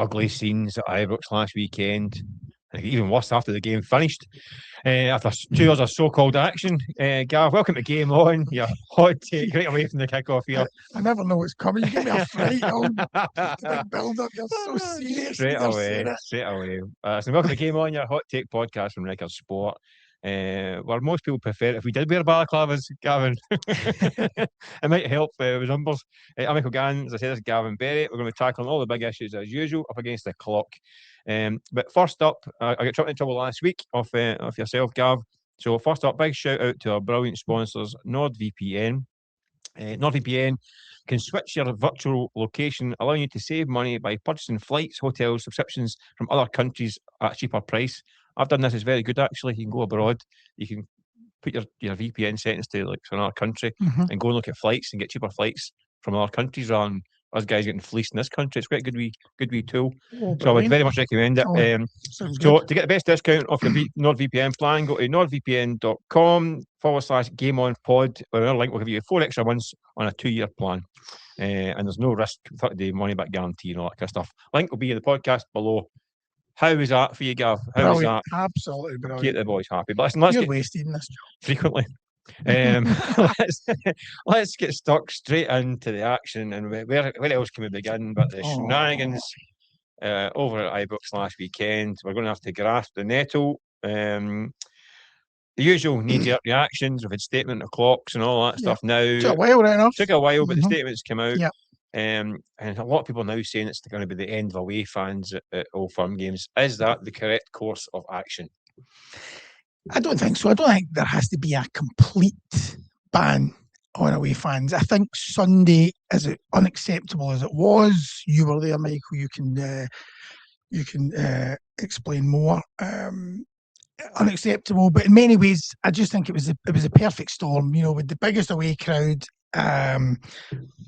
ugly scenes at Ibrox last weekend. Even worse after the game finished. After 2 hours of so-called action, Gav, welcome to Game On. Your hot take right away from the kick-off here. I never know what's coming. You give me a fright. Big build-up. You're so serious. Straight away. So welcome to Game On, your hot take podcast from Record Sport. Where most people prefer it if we did wear balaclavas, Gavin. It might help with numbers. I'm Michael Gannon, as I said, this is Gavin Berry. We're going to be tackling all the big issues as usual, up against the clock. But first up, I got trapped in trouble last week off yourself, Gav. So first up, big shout out to our brilliant sponsors, NordVPN. NordVPN can switch your virtual location, allowing you to save money by purchasing flights, hotels, subscriptions from other countries at a cheaper price. I've done this, it's very good actually. You can go abroad, you can put your VPN settings to like another country and go and look at flights and get cheaper flights from other countries rather than us guys getting fleeced in this country. It's quite a good wee tool. So I would very much recommend it. So to get the best discount off your NordVPN plan, go to nordvpn.com/GameOnPod, where our link will give you 4 extra months on a 2-year plan. And there's no risk, 30-day money back guarantee and all that kind of stuff. Link will be in the podcast below. How was that for you, Gav? How was that? Absolutely brilliant. Keep the boys happy. But listen, let's You're wasted in this job. Frequently. Let's get stuck straight into the action. And where else can we begin but the shenanigans over at Ibrox last weekend? We're going to have to grasp the nettle. The usual knee-jerk reactions. We've had statement of clocks and all that stuff now. Took a while, right enough. Took a while, but the statements came out. And a lot of people now saying it's going to be the end of away fans at Old Firm games. Is that the correct course of action? I don't think so. I don't think there has to be a complete ban on away fans. I think Sunday, as unacceptable as it was, you were there, Michael. You can explain more. Unacceptable, but in many ways, I just think it was a perfect storm. You know, with the biggest away crowd. And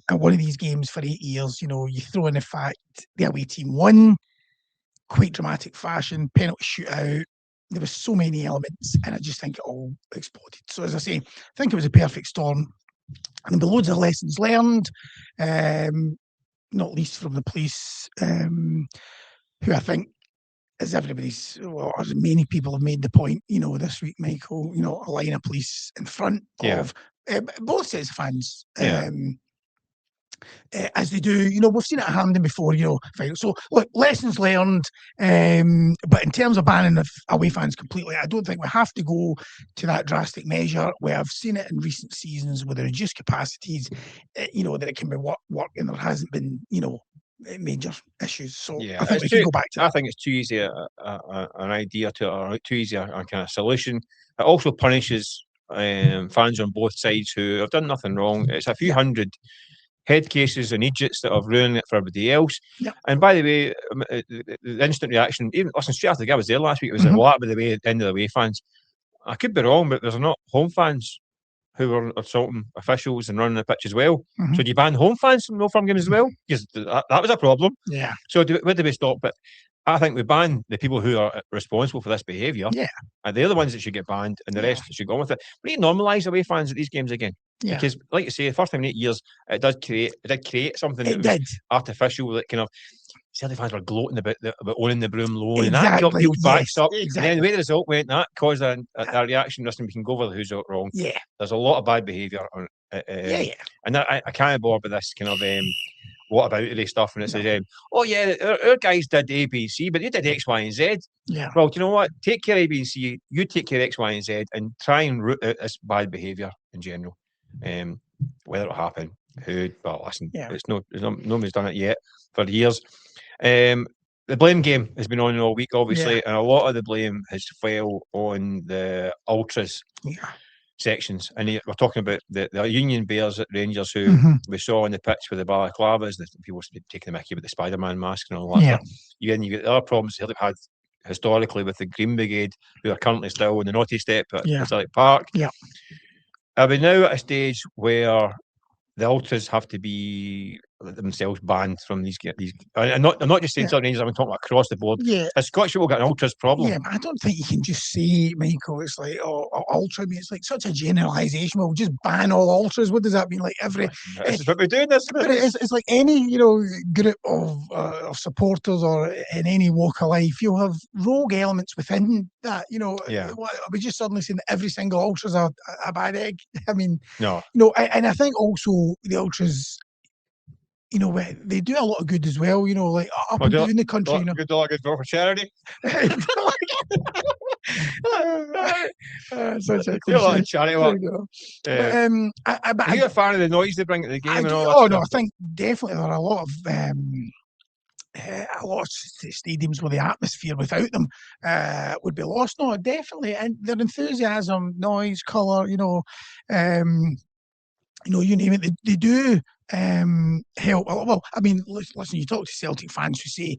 one of these games for 8 years, you know, you throw in the fact the away team won, quite dramatic fashion, penalty shootout. There were so many elements, and I just think it all exploded. So, as I say, I think it was a perfect storm. And there were loads of lessons learned, not least from the police, who I think, as everybody's, well, as many people have made the point, you know, this week, Michael, you know, a line of police in front of both sets of fans. As they do, you know, we've seen it at Hampden before, you know. So, look, lessons learned. But in terms of banning away fans completely, I don't think we have to go to that drastic measure. We have seen it in recent seasons with the reduced capacities, you know, that it can be work, and there hasn't been, you know, major issues. So, I think we can go back to that. I think it's too easy an idea or too easy a kind of solution. It also punishes fans on both sides who have done nothing wrong. It's a few hundred head cases and idiots that have ruined it for everybody else. And by the way, the instant reaction, even listen, straight after the guy was there last week, it was like, well, that was the end of the away fans. I could be wrong, but there's not home fans who were assaulting officials and running the pitch as well. So do you ban home fans from no firm games as well? Because that was a problem. So where do we stop it? I think we ban the people who are responsible for this behaviour. And they're the ones that should get banned, and the rest should go on with it. We need to normalise away fans at these games again. Because, like you say, the first time in 8 years, it did create something that was artificial, that kind of Celtic fans were gloating about owning the broom loan, and that got people's backs up. And then the way the result went, that caused a reaction. Listen, we can go over who's wrong. There's a lot of bad behaviour on and I can't bore with this kind of what about today stuff, and it says, our guys did A, B, C, but they did X, Y, and Z. Well, do you know what? Take care of A, B, and C. You take care of X, Y, and Z, and try and root out this bad behaviour in general. Whether it'll happen, well, listen, nobody's done it yet for years. The blame game has been on all week, obviously, and a lot of the blame has fell on the ultras sections. And we're talking about the Union Bears at Rangers, who we saw on the pitch with the balaclavas, the people taking the mickey with the Spider-Man mask and all that. You get the other problems Celtic had historically with the Green Brigade, who are currently still in the naughty step at Celtic Park. Are we now at a stage where the ultras have to be themselves banned from these. I'm not just saying Celtic Rangers. I'm talking about across the board. Yeah. Has Scottish football got an ultras problem? Yeah, but I don't think you can just say, Michael, it's like, ultra. I mean, it's like such a generalisation. We'll just ban all ultras. What does that mean? Like every. This is what we're doing. But it's like any group of supporters or in any walk of life, you'll have rogue elements within that. Are we just suddenly saying that every single ultra's a bad egg? I mean, no. And I think also the ultras. They do a lot of good as well, like up and down the country. Good dog, good for charity. Such a cliche. Charity work. Are you a fan of the noise they bring to the game and all that? Oh, no, I think definitely there are a lot of stadiums where the atmosphere without them would be lost. No, definitely. And their enthusiasm, noise, colour, you name it, they do help. Well, I mean, listen, you talk to Celtic fans who say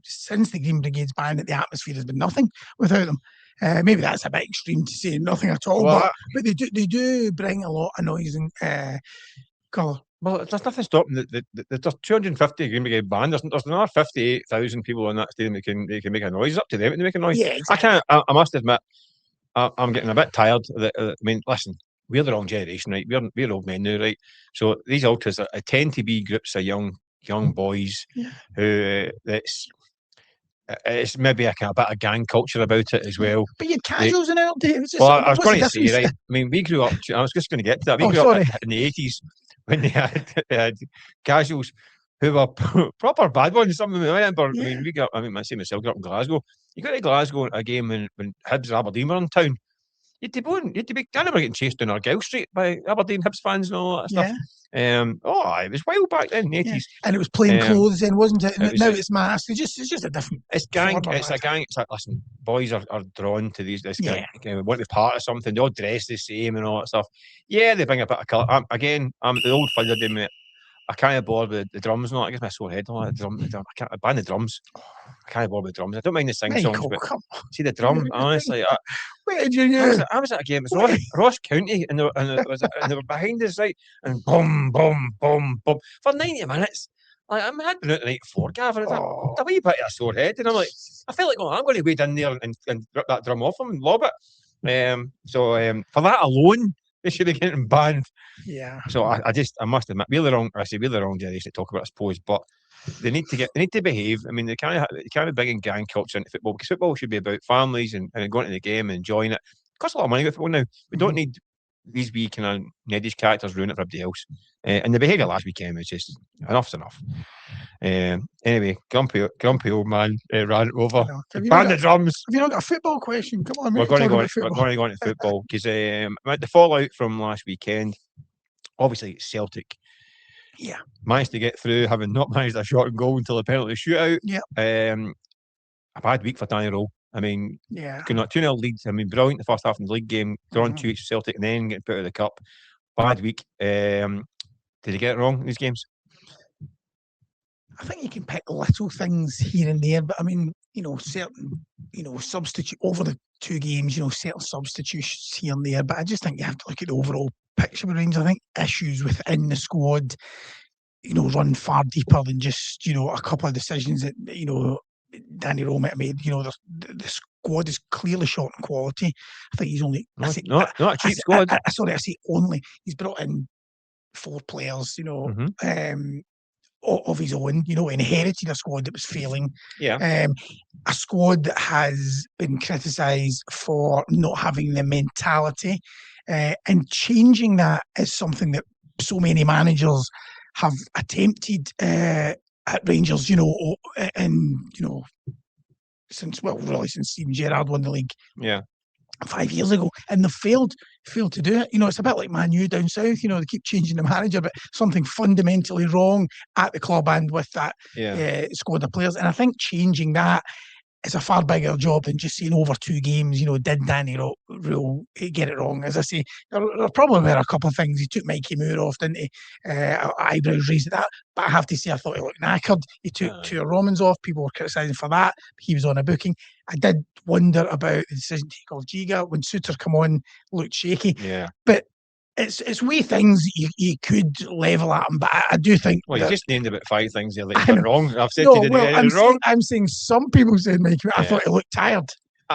since the Green Brigade's banned, that the atmosphere has been nothing without them. Maybe that's a bit extreme to say nothing at all, but they do bring a lot of noise and colour. Well, there's nothing stopping there's 250 Green Brigade band. There's another 58,000 people in that stadium that can make a noise. It's up to them to make a noise. Yeah, exactly. I must admit, I'm getting a bit tired. I mean, listen, we're the wrong generation, right? We're old men now, right? So these ultras tend to be groups of young boys who it's maybe a bit of gang culture about it as well. But you had casuals in our day. I was going to say, right? I mean, we grew up. I was just going to get to that. We grew up in the 80s when they had casuals who were proper bad ones. Some of them, I remember. I mean, I say myself, grew up in Glasgow. You go to Glasgow at a game when Hibs and Aberdeen were in town. You'd be I remember getting chased down Argyle Street by Aberdeen Hibs fans and all that stuff. It was wild back then in the 80s. And it was plain clothes then, wasn't it? Now it's masked. It's just a different. It's gang. It's a gang. It's like, listen, boys are drawn to this gang. Want to be part of something. They all dress the same and all that stuff. Yeah, they bring a bit of colour. I'm the old fella, mate. I can't bother with the drums and all. I guess my sore head. I can't ban the drums. I can't bother with drums. I don't mind the sing songs, but see the drum. Honestly, where did you use? I was at a game. It was Ross County, and they were behind us, right, and boom, boom, boom, boom for 90 minutes. Like, I had been out the night before, Gavin. It's a wee bit of a sore head, and I'm like, I felt like, I'm going to wade in there and rip that drum off him and lob it. So for that alone, they should be getting banned. Yeah. So I must admit, we're the wrong generation to talk about, I suppose, but they need to behave. I mean, they can't be bringing gang culture into football, because football should be about families and going to the game and enjoying it. It costs a lot of money with football now. We don't need these wee kind of Neddy's characters ruin it for everybody else. And the behaviour last weekend was just enough's enough. Anyway, grumpy old man ran over. Ban the drums. Have you not got a football question? Come on, we're going to go into football because the fallout from last weekend. Obviously, Celtic. Yeah, managed to get through, having not managed a shot and goal until the penalty shootout. Yeah, a bad week for Danny Rohl. I mean, yeah, 2-0 leads. I mean, brilliant the first half of the league game, drawing 2 each Celtic, and then getting put out of the cup. Bad week. Did he get it wrong in these games? I think you can pick little things here and there, but I mean, certain, substitute over the 2 games, certain substitutions here and there. But I just think you have to look at the overall picture with Rangers. I think issues within the squad, run far deeper than just, a couple of decisions that, Danny Rohl might have made. The squad is clearly short in quality. I think he's only... not a cheap squad. I say only. He's brought in 4 players, of his own, inherited a squad that was failing. Yeah. A squad that has been criticised for not having the mentality, and changing that is something that so many managers have attempted at Rangers, since Steven Gerrard won the league. Yeah. 5 years ago, and they failed to do it. It's a bit like Man U down south. They keep changing the manager, but something fundamentally wrong at the club and with that squad of players. And I think changing that is a far bigger job than just saying over 2 games. Did Danny Rohl get it wrong? As I say, there probably were a couple of things. He took Mikey Moore off, didn't he? Eyebrows raised at that. But I have to say, I thought he looked knackered. He took 2 Romans off. People were criticising for that. He was on a booking. I did wonder about the decision to take off Giga when Suter come on, looked shaky. Yeah. But it's wee things you could level at him, but I do think. Well, you just named about 5 things there that I he's done know. wrong. I've said No, you didn't well, do anything wrong. I'm saying some people said Mikey. I thought he looked tired.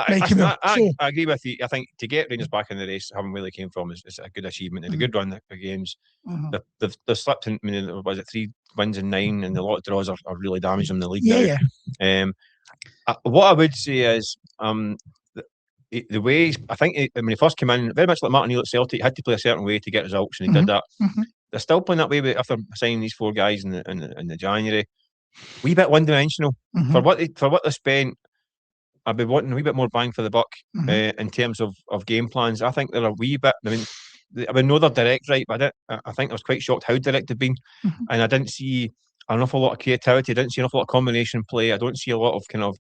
Mikey Moore. I agree with you. I think to get Rangers back in the race, having where they came from, is a good achievement. It's a good run of games. They've slipped in. I mean, was it 3 wins and 9, and a lot of draws are really damaged them in the league now. What I would say is the way I think when he first came in, very much like Martin Neal at Celtic, he had to play a certain way to get results, and he did that. They're still playing that way after signing these 4 guys in the January. Wee bit one dimensional for what they spent. I'd be wanting a wee bit more bang for the buck in terms of game plans. I think they're a wee bit. I mean, no, they're direct, right? But I think I was quite shocked how direct they've been, and I didn't see an awful lot of creativity. I didn't see an awful lot of combination play. I don't see a lot of kind of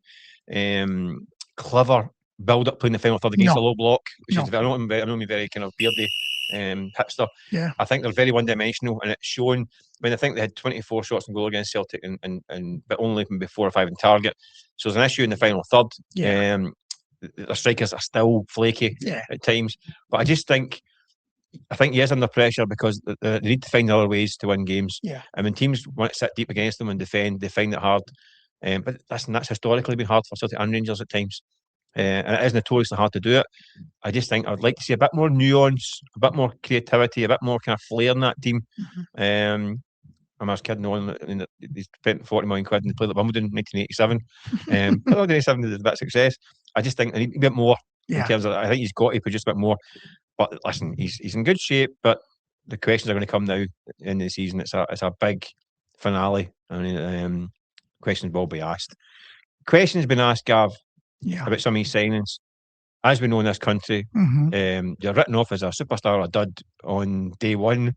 clever build-up play in the final third against a low block, which is I know I'm very kind of beardy hipster. Yeah, I think they're very one-dimensional, and it's shown. I mean, I think they had 24 shots on goal against Celtic, and but only maybe 4 or 5 in target. So there's an issue in the final third. Yeah. The strikers are still flaky at times, but I think he is under pressure because they need to find other ways to win games. Yeah. I mean, teams want to sit deep against them and defend. They find it hard. But that's historically been hard for Celtic and Rangers at times. And it is notoriously hard to do it. I just think I'd like to see a bit more nuance, a bit more creativity, a bit more kind of flair in that team. I was kidding on, they spent 40 million quid and they played at Wimbledon in 1987. But 1987 is a bit of success. I just think they need a bit more in terms of, I think he's got to produce a bit more. But listen, he's in good shape, but the questions are going to come now in the season. It's a big finale. I mean, questions will be asked. Questions been asked, Gav, about some of these signings. As we know in this country, you're written off as a superstar or a dud on day one.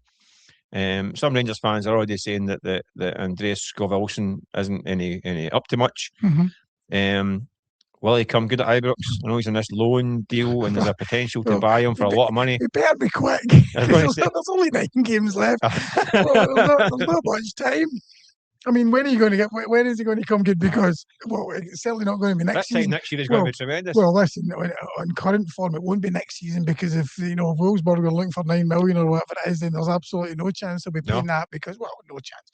Some Rangers fans are already saying that Andreas Skov Olsen isn't any up to much. Will he come good at Ibrox? I know he's in this loan deal and there's a potential to buy him for a lot of money. He better be quick. There's only 9 games left. There's not much time. I mean, when are you going to get? When is he going to come good? Because it's certainly not going to be next season. Next year is going to be tremendous. Well, listen, on current form, it won't be next season because if Wolfsburg are looking for 9 million or whatever it is, then there's absolutely no chance they'll be paying that because no chance.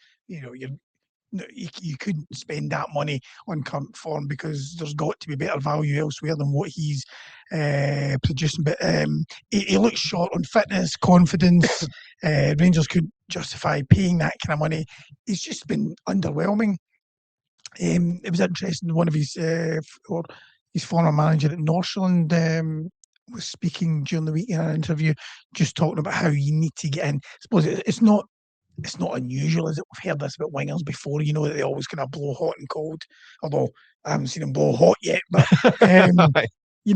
You couldn't spend that money on current form because there's got to be better value elsewhere than what he's producing. But he looks short on fitness, confidence. Rangers couldn't justify paying that kind of money. He's just been underwhelming. It was interesting. One of his former manager at Northland was speaking during the week in an interview, just talking about how you need to get in. I suppose it's not unusual, is it? We've heard this about wingers before, that they always kind of blow hot and cold, although I haven't seen them blow hot yet. But, you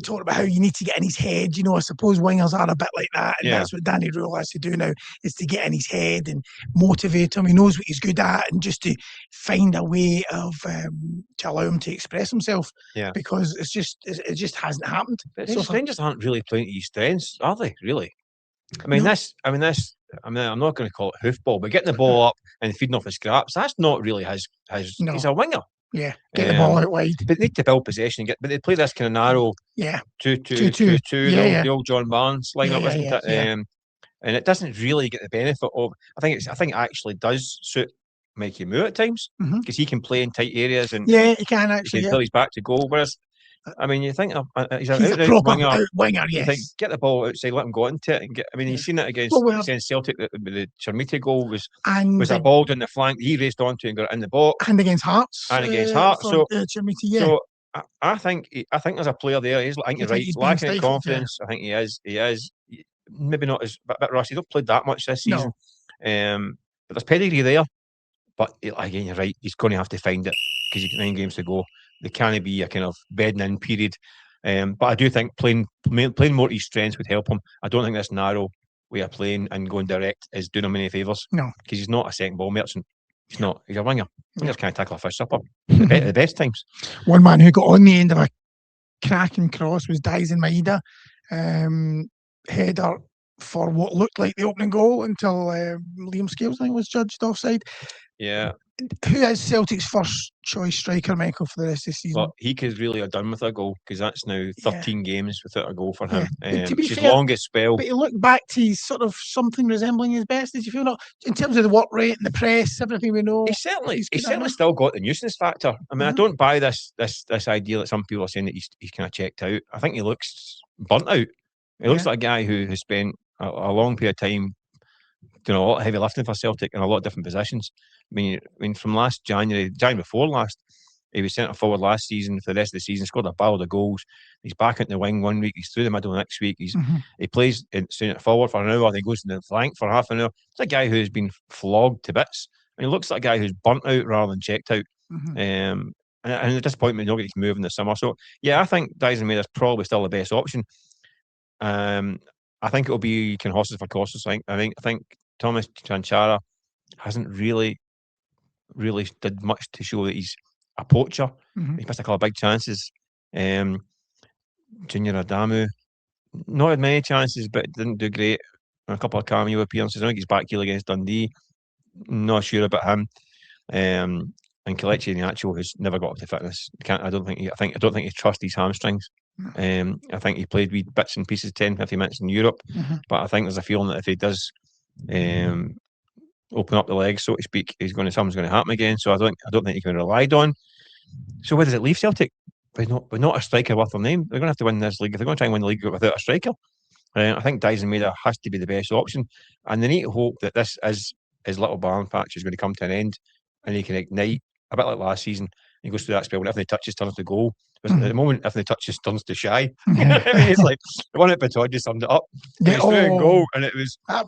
talk about how you need to get in his head. I suppose wingers are a bit like that. And that's what Danny Rohl has to do now, is to get in his head and motivate him. He knows what he's good at and just to find a way of to allow him to express himself. Yeah. Because it just hasn't happened. Rangers aren't really playing to his strengths, are they, really? I'm not going to call it hoofball, but getting the ball up and feeding off the scraps, that's not really his he's a winger. Yeah, get the ball out wide. But they need to build possession. But they play this kind of narrow 2-2-2, the old John Barnes lineup, isn't it? Yeah. And it doesn't really get the benefit of. I think it actually does suit Mikey Moore at times because he can play in tight areas and he can actually. He can fill his back to goal. Whereas, I mean, you think he's a proper winger, yes. You think, get the ball outside, let him go into it, and get. I mean, you've seen it against Celtic. The Chermiti goal was a ball down the flank. He raced onto and got it in the box. And against Hearts. So Chermiti, So I think there's a player there. I think you're right. He's lacking in confidence. I think he is. Maybe not as a bit rusty. He's not played that much this season. But there's pedigree there. But again, you're right. He's going to have to find it because you've got 9 games to go. There can't be a kind of bedding in period. But I do think playing more to his strengths would help him. I don't think this narrow way of playing and going direct is doing him any favours. No. Because he's not a second ball merchant. He's not. He's a winger. Wingers can't tackle a fish supper at the best times. One man who got on the end of a cracking cross was Daisen Maeda. Header for what looked like the opening goal until Liam Scales, I think, was judged offside. Yeah. Who is Celtic's first choice striker, Michael, for the rest of the season? Well, he could really have done with a goal, because that's now 13 games without a goal for him. To be It's his fair, longest spell. But you look back to his sort of something resembling his best. Did you feel not in terms of the work rate and the press, everything we know? He certainly still got the nuisance factor. I mean, I don't buy this idea that some people are saying that he's kind of checked out. I think he looks burnt out. He looks like a guy who has spent a long period of time doing a lot of heavy lifting for Celtic in a lot of different positions. I mean, from last January before last, he was centre forward last season. For the rest of the season, scored a barrel of goals. He's back into the wing one week. He's through the middle next week. He plays in centre forward for an hour. Then he goes in the flank for half an hour. It's a guy who's been flogged to bits. And he looks like a guy who's burnt out rather than checked out. And the disappointment not getting to move in the summer. So yeah, I think Dyson Mader's probably still the best option. I think it'll be kind of horses for courses. I think Thomas Chanchara hasn't really did much to show that he's a poacher. He's missed a couple of big chances. Junior Adamu, not had many chances, but didn't do great. A couple of cameo appearances. I think he's back heel against Dundee. Not sure about him. And Kelechi Iheanacho has never got up to fitness. I don't think he trusts his hamstrings. I think he played wee bits and pieces 10-15 minutes in Europe, but I think there's a feeling that if he does open up the legs, so to speak, something's going to happen again. So I don't think he can be relied on. So where does it leave Celtic? But not a striker worth their name. They're going to have to win this league. If they're going to try and win the league without a striker, I think Dyson Mader has to be the best option. And they need to hope that this is his little barn patch is going to come to an end, and he can ignite a bit like last season. He goes through that spell when everything he touches turns to goal. At the moment, everything he touches turns to shy. It's like the one at Baton just summed it up. It was through a goal, and it was an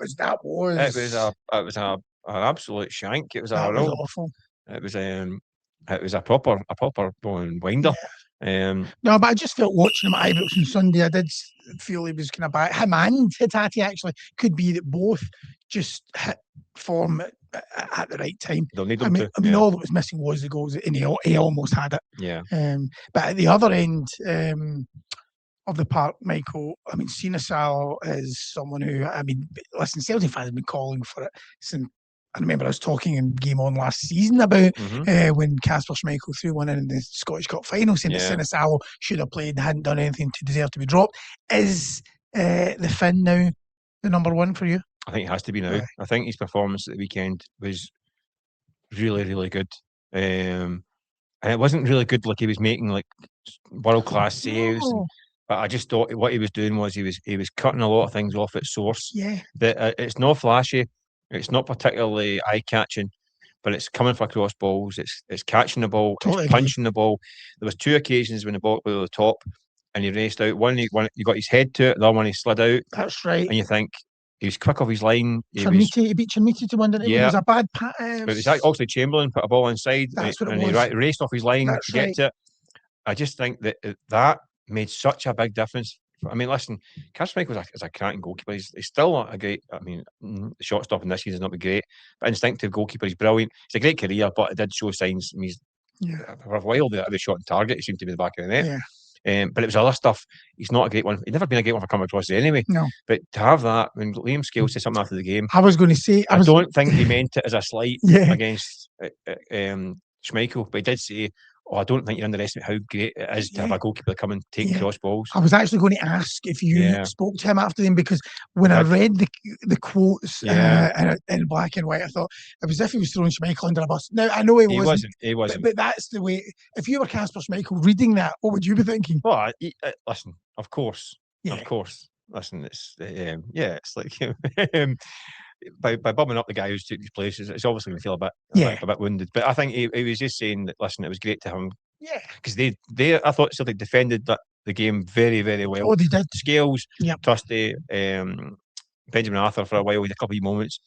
absolute shank. It was awful. It was a proper winder. No, but I just felt watching him at Ibrox on Sunday, I did feel he was kind of back. Him and Hitati actually could be that both just hit form at the right time. They'll need them all that was missing was the goals, and he almost had it. Yeah. But at the other end of the park, Michael, Sinisalo is someone who, listen, Celtic fans have been calling for it since. I remember I was talking in Game On last season about when Kasper Schmeichel threw one in the Scottish Cup final, saying that Sinisalo should have played and hadn't done anything to deserve to be dropped. Is the Finn now the number one for you? I think it has to be now. I think his performance at the weekend was really, really good. And it wasn't really good like he was making like world-class saves. But I just thought what he was doing was he was cutting a lot of things off at source. Yeah. That it's not flashy. It's not particularly eye-catching, but it's coming for cross balls. It's catching the ball. It's punching the ball. There was 2 occasions when the ball was over the top, and he raced out. One, he got his head to it. The other one, he slid out. That's right. And you think he was quick off his line. He beat Chermiti to win, didn't he? It was a bad pass. But it was Oxlade Chamberlain put a ball inside, and he raced off his line to get to it. I just think that made such a big difference. I mean, listen, Kasper Schmeichel is a cracking goalkeeper. He's still not a great. The shot stopping this season has not been great, but instinctive goalkeeper. He's brilliant. It's a great career, but it did show signs. For a while, the shot on target, he seemed to be the back of the net. But it was other stuff. He's not a great one. He's never been a great one for coming across anyway. No. But to have that, when Liam Scales said something after the game, I was going to say, I don't think he meant it as a slight against Schmeichel, but he did say, I don't think you underestimate how great it is to have a goalkeeper come and take cross balls. I was actually going to ask if you spoke to him after them, because when I read the quotes in black and white, I thought it was as if he was throwing Schmeichel under a bus. Now, I know he wasn't. But that's the way. If you were Kasper Schmeichel reading that, what would you be thinking? Well, listen, of course. Listen, it's like by bumming up the guy who's took his place, it's obviously going to feel a bit wounded. But I think he was just saying that, listen, it was great to him. Yeah. Because I thought Celtic defended the game very, very well. Oh, they did. Scales, Trusty, Benjamin Arthur for a while, with a couple of moments.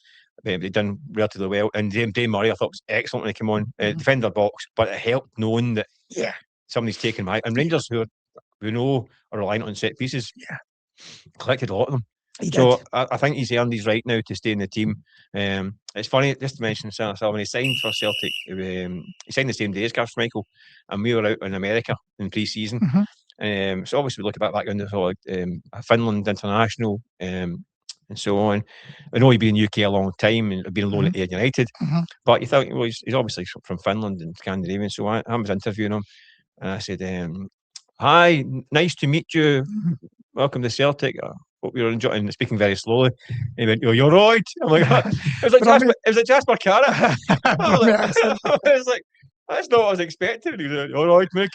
They'd done relatively well. And Dave Murray, I thought, was excellent when he came on. Defended their box, but it helped knowing that somebody's taken back. And Rangers, who we know are reliant on set pieces, collected a lot of them. So I think he's earned his right now to stay in the team. It's funny, just to mention Sinisalo, when he signed for Celtic, he signed the same day as Kasper Schmeichel, and we were out in America in pre-season. So obviously we look at that background, a Finland international, and so on. I know he'd been in the UK a long time and been loaned at Ayr United, but you thought, well, he's obviously from Finland and Scandinavian. So I was interviewing him, and I said, "Hi, nice to meet you. Welcome to Celtic. I hope you're enjoying." Speaking very slowly, he went, "Oh, you're right." I'm like, it was like Jasper Carrott. I was like, that's not what I was expecting. He was like, "All right, Mick."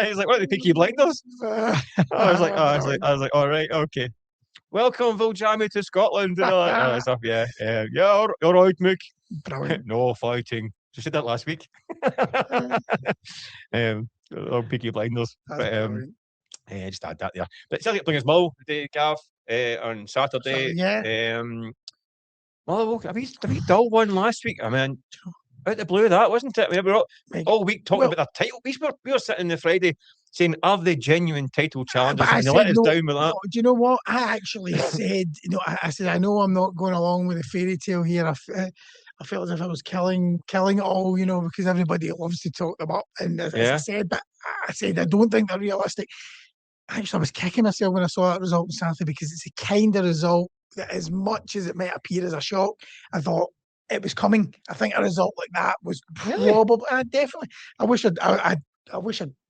He's like, "What are the Peaky Blinders?" I was like, "All right, okay. Welcome, Viljami, to Scotland," and all that kind of stuff. Yeah, all right, Mick. No fighting. She said that last week. Peaky Blinders. Just add that there. But Celtic playing as Mull today, Gav, on Saturday. Well, a wee dull one last week. I mean, out the blue, that wasn't it? We were all week talking about their title. We were sitting the Friday saying, "Are they genuine title challengers?" And they let us down with that. No, do you know what? I actually said, I said, I know I'm not going along with a fairy tale here. I felt as if I was killing it all, because everybody loves to talk them up. And as I said, but I said I don't think they're realistic. Actually, I was kicking myself when I saw that result on Saturday, because it's a kind of result that, as much as it might appear as a shock, I thought it was coming. I think a result like that was probably definitely. I wish I'd put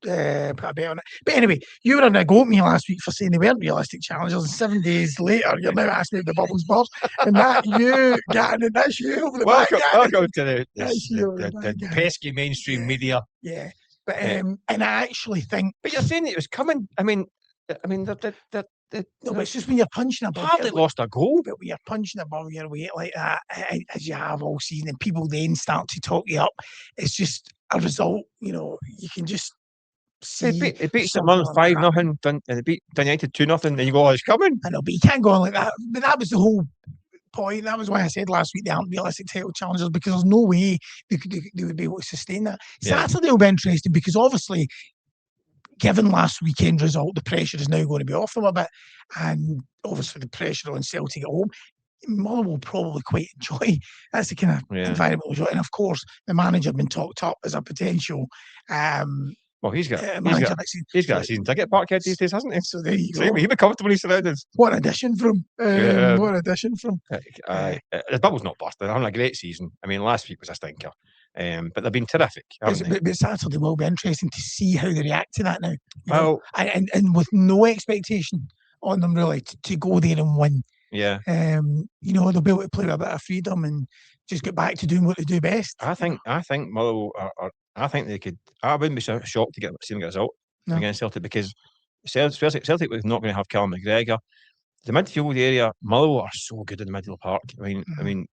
a bet on it. But anyway, you were in a go at me last week for saying they weren't realistic challengers, and 7 days later, you're now asking if the bubbles burst. And that's you over the back. Welcome to the pesky mainstream media. Yeah. But and I actually think. But you're saying it was coming. I mean, no, but it's just when you're punching above. Hardly lost a goal. But when you're punching above your weight like that, as you have all season, and people then start to talk you up, it's just a result. You can just see. It beats St Mirren 5-0, and it beat United 2-0, and you go, "Oh, it's coming." I know, but you can't go on like that. But that was the whole point. That was why I said last week they aren't realistic title challengers, because there's no way they would be able to sustain that. Saturday will be interesting, because obviously, given last weekend's result, the pressure is now going to be off them a bit, and obviously the pressure on Celtic at home, Motherwell will probably quite enjoy. That's the kind of environment we'll enjoy. And of course, the manager been talked up as a potential. Well, he's got a season ticket Parkhead these days, hasn't he? So there you go. He'll be comfortable in his surroundings. What an addition from the bubble's not busted. They're having a great season. I mean, last week was a stinker. But they've been terrific. But Saturday will be interesting to see how they react to that now. And with no expectation on them really to go there and win. Yeah. They'll be able to play with a bit of freedom and just get back to doing what they do best. I think Motherwell I think they could. I wouldn't be shocked to see them get a result against Celtic, because Celtic was not going to have Callum McGregor. The midfield area, Motherwell are so good in the middle of the park. I mean,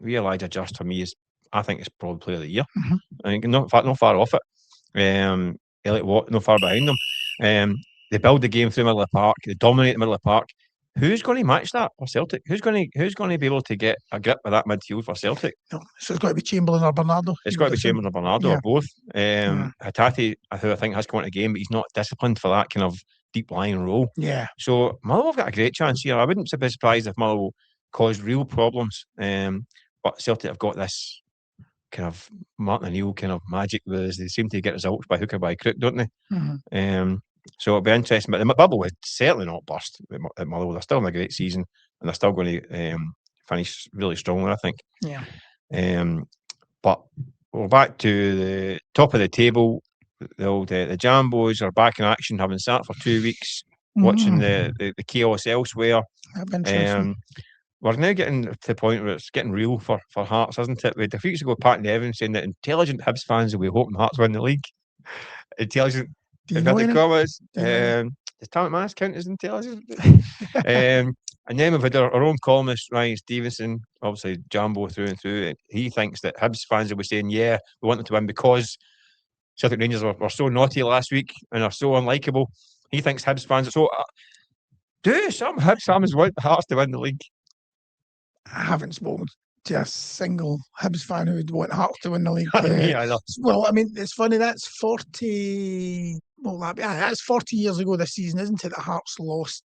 Elijah Just for me I think it's probably player of the year. I think not far off it. Elliot Watt, not far behind them. They build the game through the middle of the park. They dominate the middle of the park. Who's going to match that for Celtic? Who's going to be able to get a grip of that midfield for Celtic? No, so it's got to be Chamberlain or Bernardo. It's got to be Chamberlain or Bernardo or both. Hatate, who I think has come into the game, but he's not disciplined for that kind of deep lying role. Yeah. So Motherwell have got a great chance here. I wouldn't be surprised if Motherwell caused real problems. But Celtic have got this kind of Martin O'Neill kind of magic where they seem to get results by hook or by crook, don't they? So it'll be interesting. But the bubble would certainly not burst at Motherwell. They're still in a great season, and they're still going to finish really strongly, I think. Yeah. But we're back to the top of the table. The Jambos are back in action, having sat for 2 weeks watching the chaos elsewhere. We're now getting to the point where it's getting real for Hearts, isn't it? We had a few weeks ago, Pat Nevin saying that intelligent Hibs fans will be hoping Hearts win the league. Intelligent, inverted commas. Does Talent Mass count as intelligent? And then we've had our own columnist, Ryan Stevenson, obviously Jambo through and through. He thinks that Hibs fans will be saying, we want them to win because Celtic Rangers were so naughty last week and are so unlikable. He thinks Hibs fans are so... do some Hibs fans want Hearts to win the league? I haven't spoken to a single Hibs fan who would want Hearts to win the league. Well, I mean, it's funny, that's 40... that's 40 years ago this season, isn't it, that Hearts lost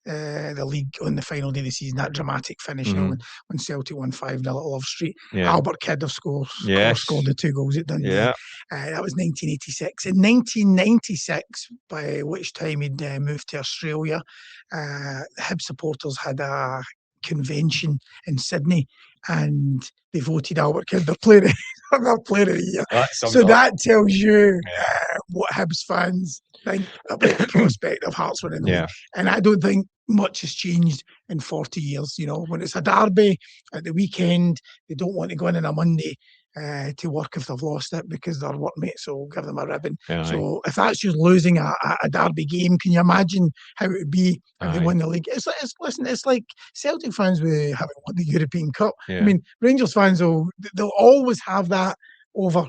the league on the final day of the season, that dramatic finish when Celtic won 5-0 at Love Street. Albert Kidd, of course, scored the 2 goals at Dundee. That was 1986. In 1996, by which time he'd moved to Australia, Hibs supporters had a convention in Sydney, and they voted Albert Kidd their player of the year. So that tells you what Hibs fans think about the prospect of Hearts winning the league. And I don't think much has changed in 40 years. You know, when it's a derby at the weekend, they don't want to go in on a Monday to work if they've lost it because their workmates will give them a ribbon. So if that's just losing a derby game, can you imagine how it would be if they won the league? It's like Celtic fans with having won the European Cup. I mean, Rangers fans they'll always have that over.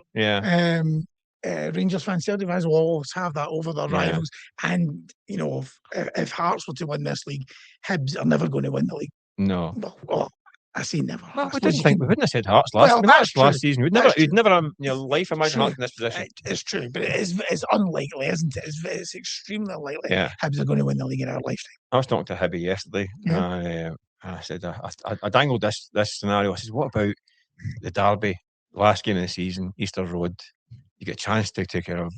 Rangers fans, Celtic fans will always have that over their rivals. And you know, if Hearts were to win this league, Hibs are never going to win the league. No. Well, I say never. Well, we wouldn't have said Hearts last. Well, that's last season. You'd never in your life imagine Hearts in this position. It's true, but it's unlikely, isn't it? It's extremely unlikely. Hibs are going to win the league in our lifetime. I was talking to Hibby yesterday. I said I dangled this scenario. I said, what about the derby, last game of the season, Easter Road? You get a chance to kind of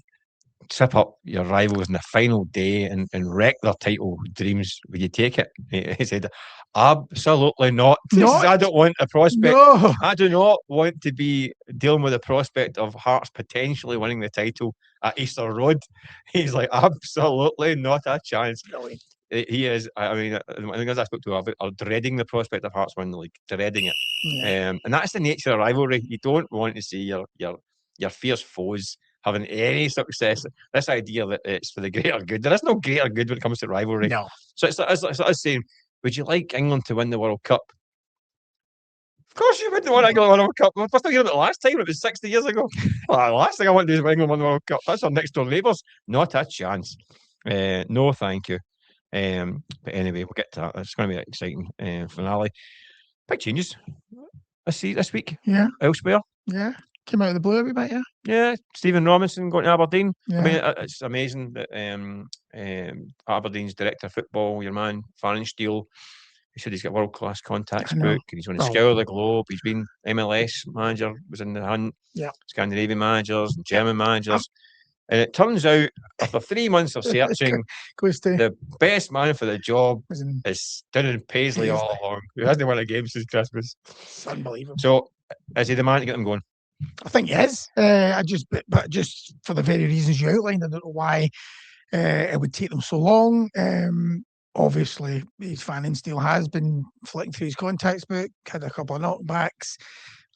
trip up your rivals in the final day and wreck their title dreams. Would you take it? He said, absolutely not. I don't want a prospect. No. I do not want to be dealing with the prospect of Hearts potentially winning the title at Easter Road. He's like, absolutely not a chance. Really? He is. I mean, I think as I spoke to him, are dreading the prospect of Hearts winning the league, dreading it. And that's the nature of rivalry. You don't want to see your fierce foes having any success. This idea that it's for the greater good. There is no greater good when it comes to rivalry. No. So it's us saying, would you like England to win the World Cup? Of course you wouldn't want England to win the World Cup. I was hearing it last time. It was 60 years ago. Well, the last thing I want to do is England win the World Cup. That's our next door neighbours. Not a chance. No, thank you. But anyway, we'll get to that. It's going to be an exciting finale. Big changes. This week. Yeah. Elsewhere. Yeah. Came out of the blue a wee bit, Yeah, Stephen Robinson going to Aberdeen. Yeah. I mean, it's amazing that Aberdeen's director of football, your man, Farron Steele, he said he's got world-class contacts book and he's going to scour the globe. He's been MLS manager, was in the hunt, Scandinavian managers, and German managers. And it turns out, after 3 months of searching, the best man for the job is down in Paisley all along, who hasn't won a game since Christmas. It's unbelievable. So, is he the man to get them going? I think he is. But just for the very reasons you outlined, I don't know why it would take them so long. Obviously, his Fanning Steel has been flicking through his contacts book, had a couple of knockbacks.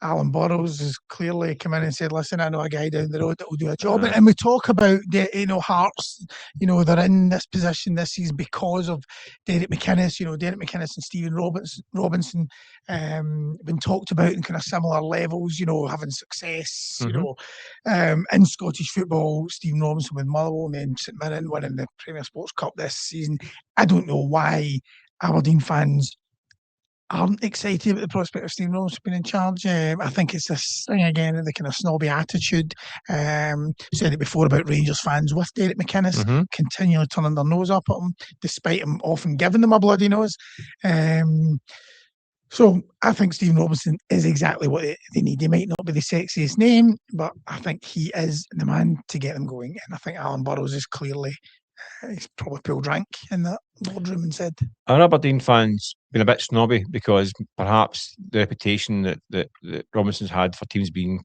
Alan Burrows has clearly come in and said, listen, I know a guy down the road that will do a job. And we talk about, Hearts, they're in this position this season because of Derek McInnes. Derek McInnes and Stephen Robinson been talked about in kind of similar levels, having success, in Scottish football. Stephen Robinson with Motherwell and then St Mirren winning the Premier Sports Cup this season. I don't know why Aberdeen fans aren't excited about the prospect of Stephen Robinson being in charge. I think it's this thing again of the kind of snobby attitude. Said it before about Rangers fans with Derek McInnes continually turning their nose up at him, despite him often giving them a bloody nose. So I think Stephen Robinson is exactly what they need. He might not be the sexiest name, but I think he is the man to get them going. And I think Alan Burrows is clearly... he's probably pulled rank in that boardroom and said. Are Aberdeen fans been a bit snobby because perhaps the reputation that Robinson's had for teams being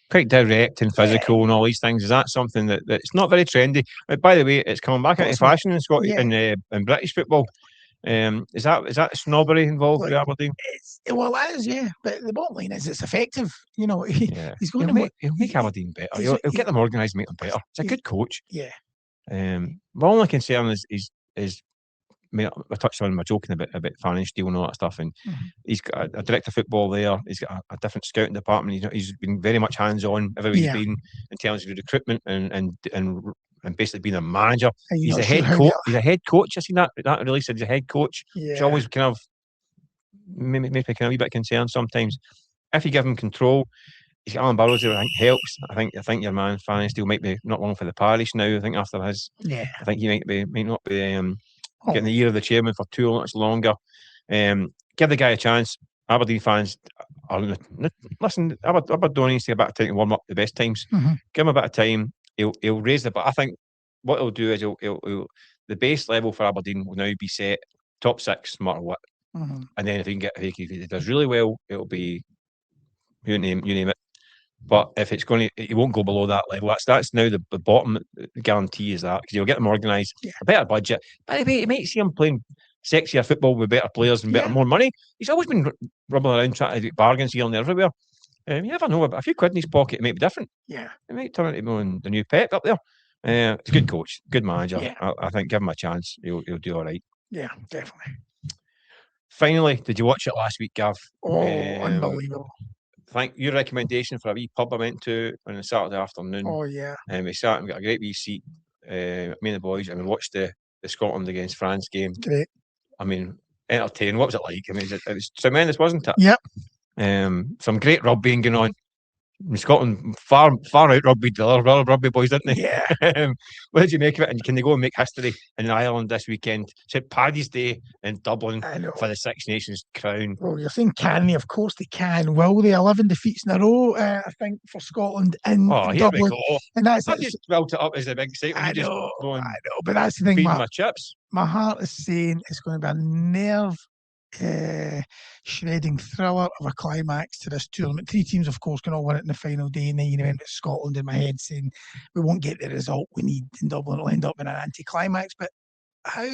quite direct and physical and all these things, is that something that's not very trendy? By the way, it's coming back into fashion in Scottish in British football. Is that snobbery involved with Aberdeen? It is, yeah. But the bottom line is it's effective. He's going to make Aberdeen better. He'll get them organised, make them better. He's a good coach. Yeah. My only concern is I mean, I touched on my joking about Fanning Steel and all that stuff, and he's got a director of football there. He's got a different scouting department. He's been very much hands-on everywhere he's been in terms of recruitment and basically being a manager. He's a head coach. He's a head coach. I seen that release. He's a head coach. Which always kind of makes me kind of a wee bit concerned sometimes. If you give him control. He's got Alan Burrows who I think helps. I think your man Fanning Steel might be not long for the parish now. I think after his, I think he might not be getting the ear of the chairman for too much longer. Give the guy a chance. Aberdeen fans listen. Aberdeen needs to get a bit of time to warm up the best times. Give him a bit of time. He'll raise the. But I think what he'll do is he'll the base level for Aberdeen will now be set top 6 no matter what. Mhm. And then if he does really well, it'll be you name it. But if it's going to, he won't go below that level. That's now the bottom guarantee is that, because you'll get them organised, a better budget. By the way, you might see him playing sexier football with better players and more money. He's always been rubbing around trying to do bargains here and there everywhere. You never know, a few quid in his pocket, it might be different. Yeah. It might turn into the new Pep up there. It's a good coach, good manager. Yeah. I think give him a chance, he'll do all right. Yeah, definitely. Finally, did you watch it last week, Gav? Oh, unbelievable. Thank your recommendation for a wee pub I went to on a Saturday afternoon. Oh, yeah. And we sat and got a great wee seat, me and the boys, and we watched the Scotland against France game. Great. I mean, entertaining. What was it like? I mean, it was tremendous, wasn't it? Yep. Some great rugby going on. Scotland far out rugby, the other rugby boys, didn't they? Yeah. What did you make of it? And can they go and make history in Ireland this weekend? It's Paddy's Day in Dublin for the Six Nations crown. Well, you're saying can they? Of course they can. Will they? 11 defeats in a row, I think, for Scotland in Dublin. And that's I just built it up as a big excitement. I know, but that's the thing. Feeding my chips. My heart is saying it's going to be a nerve shredding thriller of a climax to this tournament. 3 teams, of course, can all win it in the final day, and then you end with Scotland in my head saying we won't get the result we need in Dublin. It'll end up in an anti-climax. But how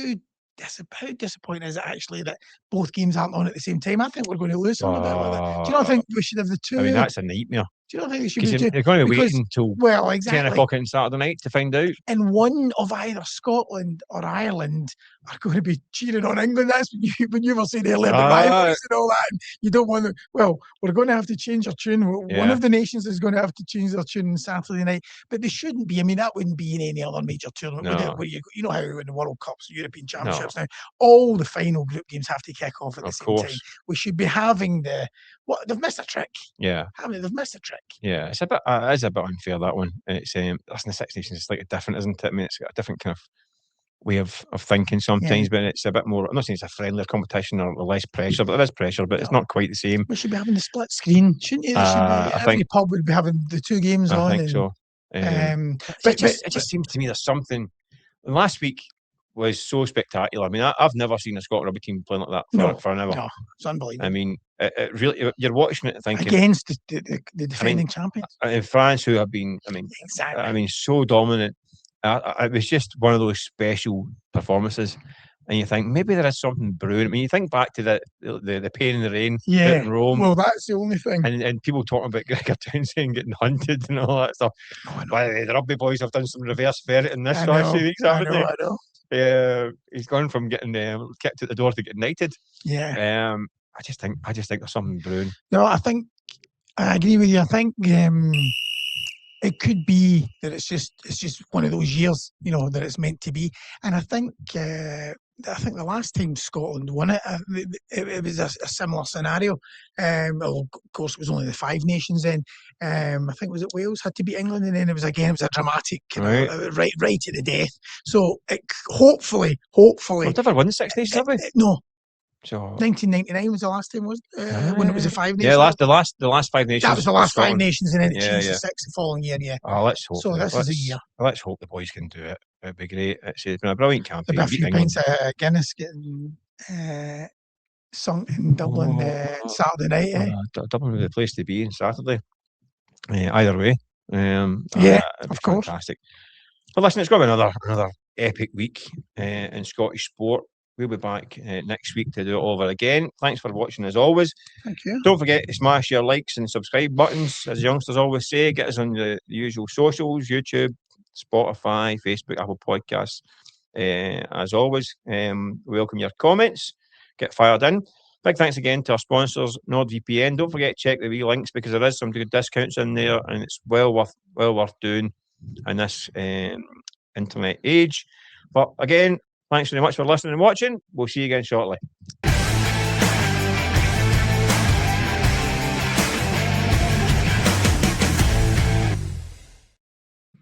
disappointing is it actually that both games aren't on at the same time? I think we're going to lose some of it with it. Do you not think we should have the 2? I mean, that's a nightmare. Do you not think it should be 2? You're going to be waiting until 10 o'clock on Saturday night to find out. And one of either Scotland or Ireland are going to be cheering on England. That's when you were saying earlier about rivalries and all that. And you don't want to. Well, we're going to have to change our tune. One of the nations is going to have to change their tune on Saturday night. But they shouldn't be. I mean, that wouldn't be in any other major tournament. No. Where you know how in the World Cups, European Championships now, all the final group games have to kick off at the same time. We should be having they've missed a trick. Yeah. They've missed a trick. Yeah, it's a bit unfair, that one. It's listen, the Six Nations is slightly different, isn't it? I mean, it's got a different kind of way of thinking sometimes, but it's a bit more. I'm not saying it's a friendlier competition or less pressure, but there is pressure, but it's not quite the same. We should be having the split screen, shouldn't you? Every pub would be having the 2 games on. I think so. But it just seems to me there's something. Last week was so spectacular. I mean, I've never seen a Scotland rugby team playing like that for an hour. No, it's unbelievable. I mean, it really, you're watching it thinking against the defending champions in France, who have been, so dominant. It was just one of those special performances, and you think maybe there is something brewing. I mean, you think back to the pain in the rain in Rome. Well, that's the only thing. And people talking about Gregor Townsend getting hunted and all that stuff. By the way, the rugby boys have done some reverse ferreting this last few weeks, haven't they? I know. He's gone from getting kicked at the door to getting knighted. Yeah. I just think there's something brewing. No, I agree with you. I think it could be that it's just one of those years, that it's meant to be. And I think the last time Scotland won it, it was a similar scenario. Of course, it was only the 5 nations then. I think was it Wales had to beat England, and then it was a dramatic right to the death. So hopefully, we've never won the Six Nations, have we? No. So 1999 was the last time, was when it was the 5 nations. Yeah, the last 5 nations. That was the last 5 nations, and then it changed to 6 the following year. Yeah. Oh, let's hope. So this is a year. Let's hope the boys can do it. It'd be great. It's been a brilliant campaign. There'll be a few pints of Guinness getting sunk in Dublin Saturday night. Dublin would be the place to be on Saturday. Either way, of course. Fantastic. But listen, it's going to be another epic week in Scottish sport. We'll be back next week to do it all over again. Thanks for watching as always. Thank you. Don't forget to smash your likes and subscribe buttons, as youngsters always say. Get us on the usual socials, YouTube, Spotify, Facebook, Apple Podcasts. As always, welcome your comments. Get fired in. Big thanks again to our sponsors, NordVPN. Don't forget to check the wee links, because there is some good discounts in there, and it's well worth doing in this internet age. But again, thanks very much for listening and watching. We'll see you again shortly.